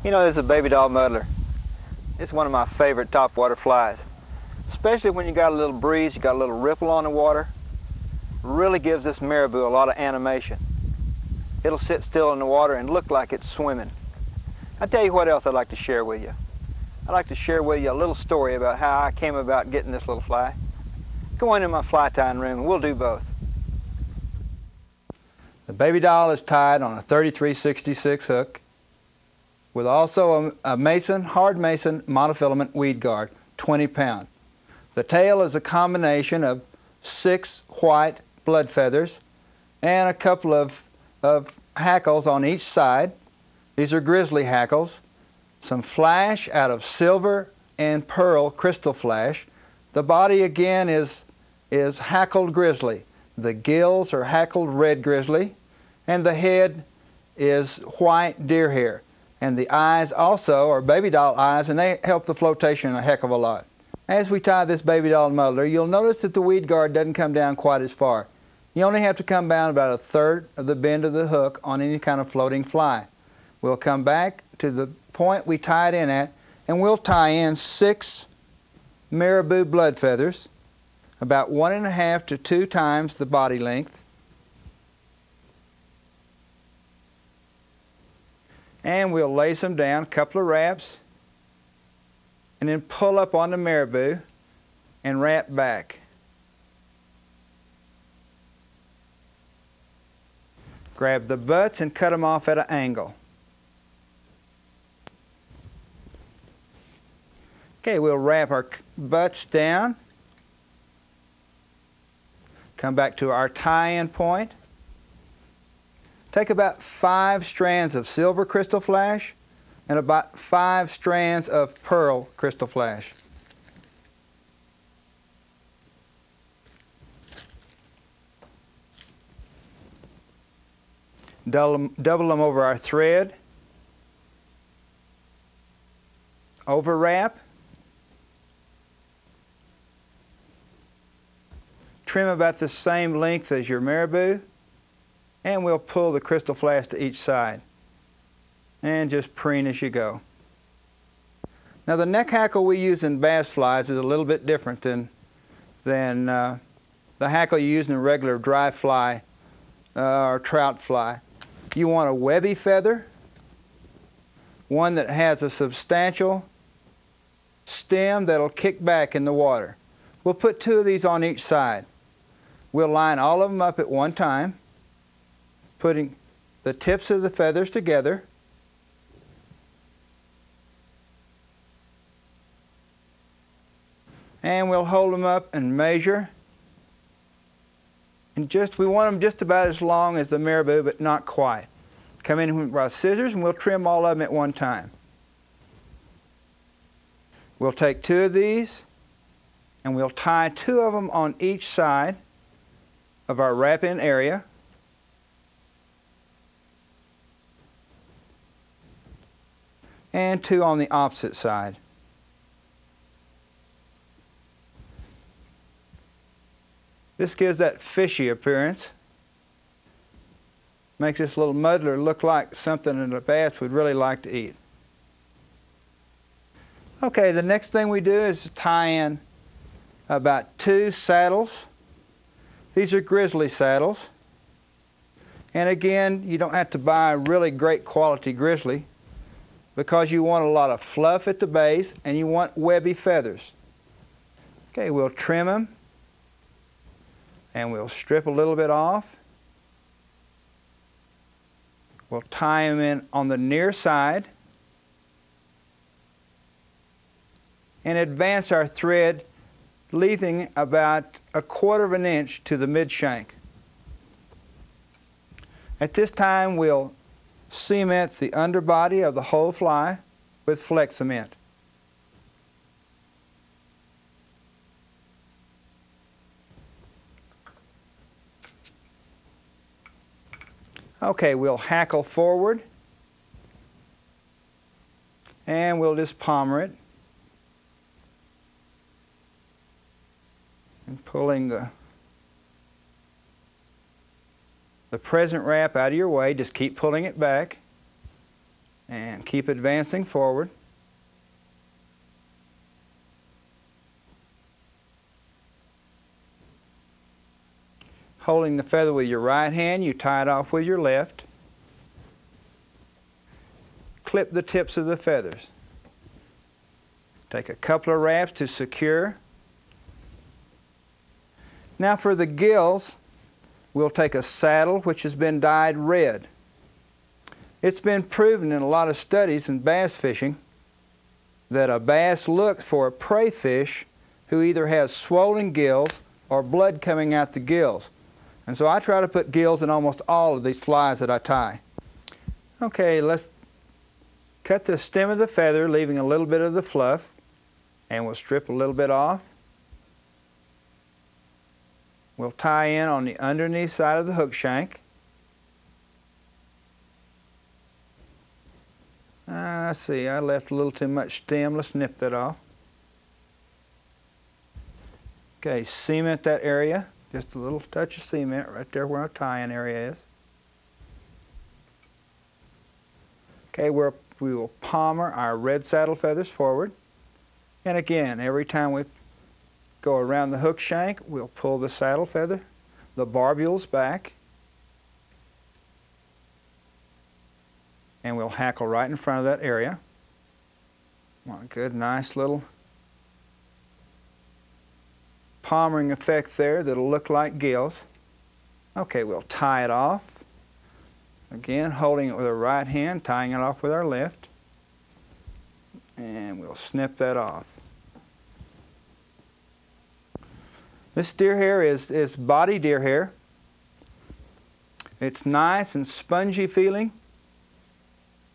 You know, this is a baby doll muddler. It's one of my favorite topwater flies, especially when you got a little breeze, you got a little ripple on the water. Really gives this marabou a lot of animation. It'll sit still in the water and look like it's swimming. I'll tell you what else I'd like to share with you. I'd like to share with you a little story about how I came about getting this little fly. Go into my fly tying room and we'll do both. The baby doll is tied on a 3366 hook with also a hard mason monofilament weed guard, 20 pound. The tail is a combination of 6 white blood feathers and a couple of hackles on each side. These are grizzly hackles. Some flash out of silver and pearl crystal flash. The body again is hackled grizzly. The gills are hackled red grizzly, and the head is white deer hair. And the eyes also are baby doll eyes, and they help the flotation a heck of a lot. As we tie this baby doll muddler, you'll notice that the weed guard doesn't come down quite as far. You only have to come down about 1/3 of the bend of the hook on any kind of floating fly. We'll come back to the point we tied in at, and we'll tie in 6 marabou blood feathers, about 1.5 to 2 times the body length. And we'll lace them down, a couple of wraps, and then pull up on the marabou and wrap back. Grab the butts and cut them off at an angle. Okay, we'll wrap our butts down, come back to our tie-in point. Take about 5 strands of silver crystal flash and about 5 strands of pearl crystal flash. Double them over our thread, overwrap, trim about the same length as your marabou, and we'll pull the crystal flash to each side and just preen as you go. Now the neck hackle we use in bass flies is a little bit different than the hackle you use in a regular dry fly or trout fly. You want a webby feather, one that has a substantial stem that'll kick back in the water. We'll put 2 of these on each side. We'll line all of them up at one time, putting the tips of the feathers together. And we'll hold them up and measure. And we want them just about as long as the marabou, but not quite. Come in with our scissors and we'll trim all of them at one time. We'll take 2 of these and we'll tie 2 of them on each side of our wrap-in area. And 2 on the opposite side. This gives that fishy appearance. Makes this little muddler look like something that a bass would really like to eat. Okay, the next thing we do is tie in about 2 saddles. These are grizzly saddles. And again, you don't have to buy a really great quality grizzly because you want a lot of fluff at the base and you want webby feathers. Okay, we'll trim them and we'll strip a little bit off. We'll tie them in on the near side and advance our thread, leaving about 1/4 of an inch to the mid-shank. At this time, we'll cement the underbody of the whole fly with flex cement. Okay, we'll hackle forward and we'll just palmer it. And pulling the present wrap out of your way, just keep pulling it back. And keep advancing forward. Holding the feather with your right hand, you tie it off with your left. Clip the tips of the feathers. Take a couple of wraps to secure. Now for the gills, we'll take a saddle which has been dyed red. It's been proven in a lot of studies in bass fishing that a bass looks for a prey fish who either has swollen gills or blood coming out the gills. And so I try to put gills in almost all of these flies that I tie. Okay, let's cut the stem of the feather, leaving a little bit of the fluff, and we'll strip a little bit off. We'll tie in on the underneath side of the hook shank. Let's see, I left a little too much stem. Let's nip that off. Okay, cement that area. Just a little touch of cement right there where our tie-in area is. Okay, we will palmer our red saddle feathers forward. And again, every time we go around the hook shank, we'll pull the saddle feather, the barbules back, and we'll hackle right in front of that area. Want a good, nice little palmering effect there that'll look like gills. Okay, we'll tie it off. Again, holding it with our right hand, tying it off with our left. And we'll snip that off. This deer hair is body deer hair. It's nice and spongy feeling.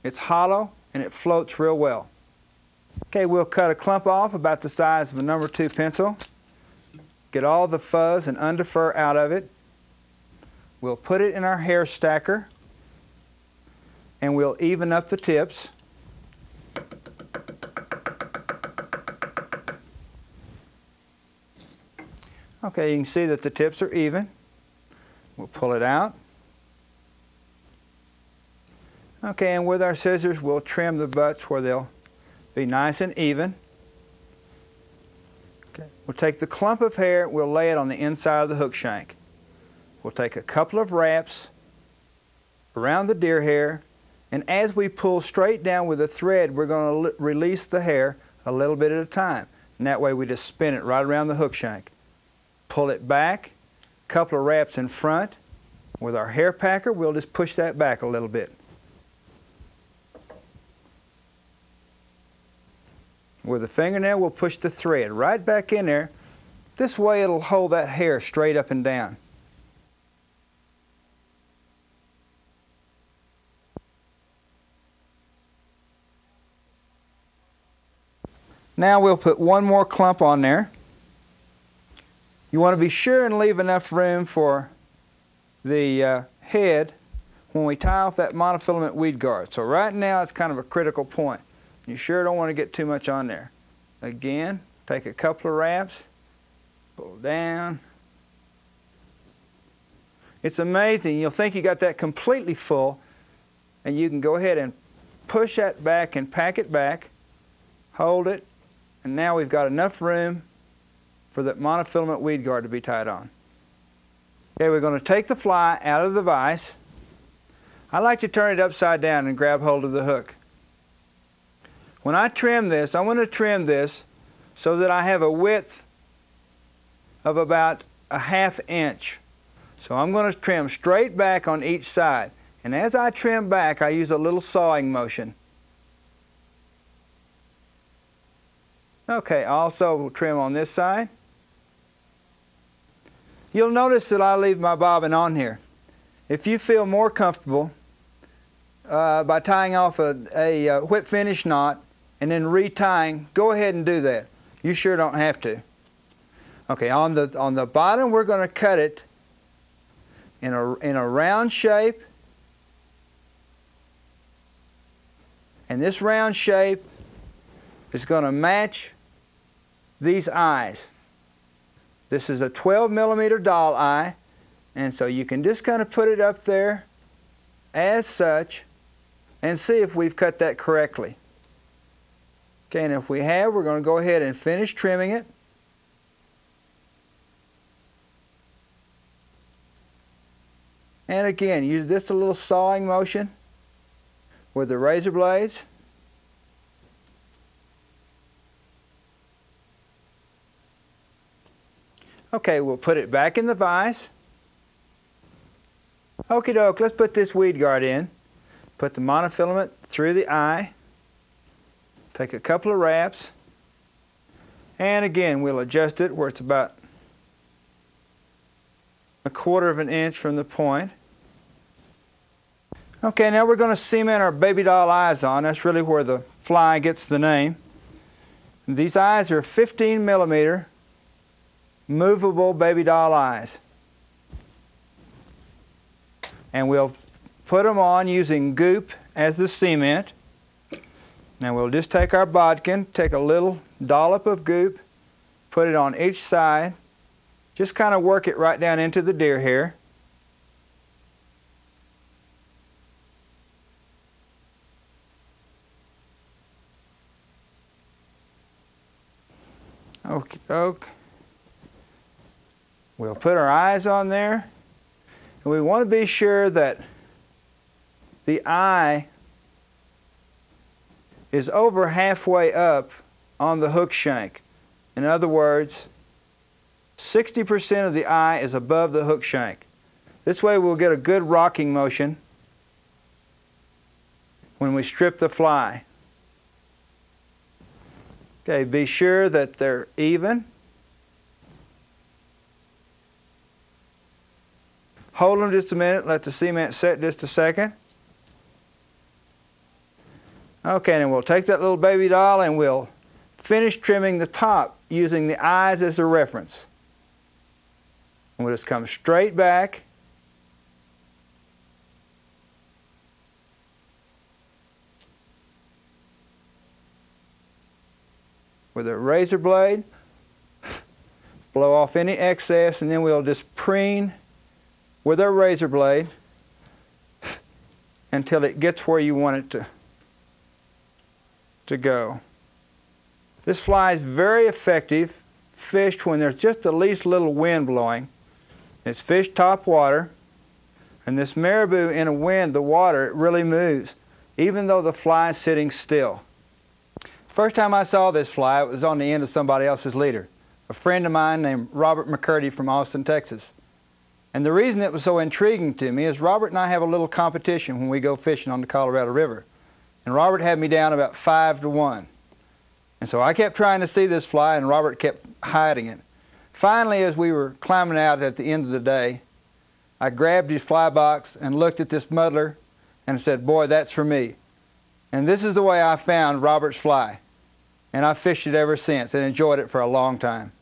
It's hollow and it floats real well. Okay, we'll cut a clump off about the size of a number 2 pencil. Get all the fuzz and underfur out of it. We'll put it in our hair stacker and we'll even up the tips. Okay, you can see that the tips are even. We'll pull it out. Okay, and with our scissors we'll trim the butts where they'll be nice and even. Okay. We'll take the clump of hair, we'll lay it on the inside of the hook shank. We'll take a couple of wraps around the deer hair, and as we pull straight down with the thread, we're going to release the hair a little bit at a time. And that way we just spin it right around the hook shank. Pull it back, a couple of wraps in front. With our hair packer, we'll just push that back a little bit. With a fingernail, we'll push the thread right back in there. This way it'll hold that hair straight up and down. Now we'll put one more clump on there. You want to be sure and leave enough room for the head when we tie off that monofilament weed guard. So right now it's kind of a critical point. You sure don't want to get too much on there. Again, take a couple of wraps, pull down. It's amazing. You'll think you got that completely full, and you can go ahead and push that back and pack it back, hold it, and now we've got enough room for that monofilament weed guard to be tied on. Okay, we're going to take the fly out of the vise. I like to turn it upside down and grab hold of the hook. When I trim this, I want to trim this so that I have a width of about a ½ inch. So I'm going to trim straight back on each side. And as I trim back, I use a little sawing motion. Okay, also we'll trim on this side. You'll notice that I leave my bobbin on here. If you feel more comfortable by tying off a whip finish knot and then retying, go ahead and do that. You sure don't have to. Okay, on the bottom we're going to cut it in a round shape, and this round shape is going to match these eyes. This is a 12mm doll eye, and so you can just kind of put it up there as such, and see if we've cut that correctly. Okay, and if we have, we're going to go ahead and finish trimming it. And again, use just a little sawing motion with the razor blades. Okay, we'll put it back in the vise. Okie doke, let's put this weed guard in. Put the monofilament through the eye. Take a couple of wraps. And again, we'll adjust it where it's about 1/4 of an inch from the point. Okay, now we're going to cement our baby doll eyes on. That's really where the fly gets the name. These eyes are 15 millimeter movable baby doll eyes. And we'll put them on using goop as the cement. Now we'll just take our bodkin, take a little dollop of goop, put it on each side, just kind of work it right down into the deer hair. Okie doke. We'll put our eyes on there, and we want to be sure that the eye is over halfway up on the hook shank. In other words, 60% of the eye is above the hook shank. This way we'll get a good rocking motion when we strip the fly. Okay, be sure that they're even. Hold them just a minute, let the cement set just a second. Okay, and we'll take that little baby doll and we'll finish trimming the top using the eyes as a reference. And we'll just come straight back. With a razor blade, blow off any excess, and then we'll just preen with our razor blade until it gets where you want it to go. This fly is very effective fished when there's just the least little wind blowing. It's fished top water, and this marabou in a wind, the water, it really moves, even though the fly is sitting still. First time I saw this fly, it was on the end of somebody else's leader. A friend of mine named Robert McCurdy from Austin, Texas. And the reason it was so intriguing to me is Robert and I have a little competition when we go fishing on the Colorado River. And Robert had me down about 5-1. And so I kept trying to see this fly, and Robert kept hiding it. Finally, as we were climbing out at the end of the day, I grabbed his fly box and looked at this muddler and said, "Boy, that's for me." And this is the way I found Robert's fly. And I've fished it ever since and enjoyed it for a long time.